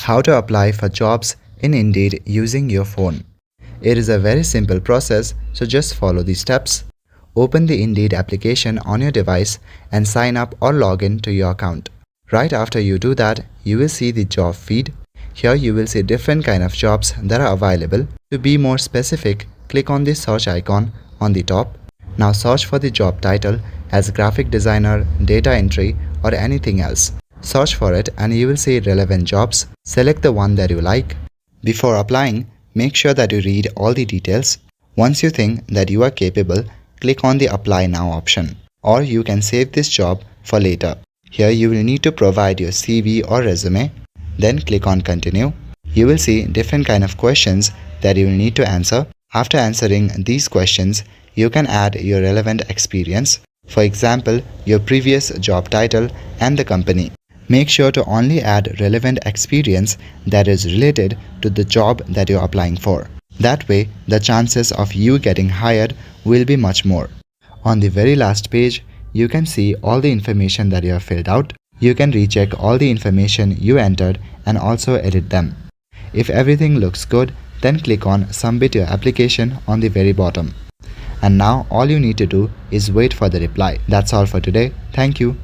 How to apply for jobs in Indeed using your phone. It is a very simple process, so just follow these steps. Open the Indeed application on your device and sign up or log in to your account. Right after you do that, you will see the job feed. Here you will see different kind of jobs that are available. To be more specific, click on the search icon on the top. Now search for the job title as graphic designer, data entry or anything else. Search for it and you will see relevant jobs. Select the one that you like. Before applying, make sure that you read all the details. Once you think that you are capable, click on the Apply Now option. Or you can save this job for later. Here you will need to provide your CV or resume. Then click on Continue. You will see different kind of questions that you will need to answer. After answering these questions, you can add your relevant experience. For example, your previous job title and the company. Make sure to only add relevant experience that is related to the job that you're applying for. That way, the chances of you getting hired will be much more. On the very last page, you can see all the information that you have filled out. You can recheck all the information you entered and also edit them. If everything looks good, then click on Submit your application on the very bottom. And now all you need to do is wait for the reply. That's all for today. Thank you.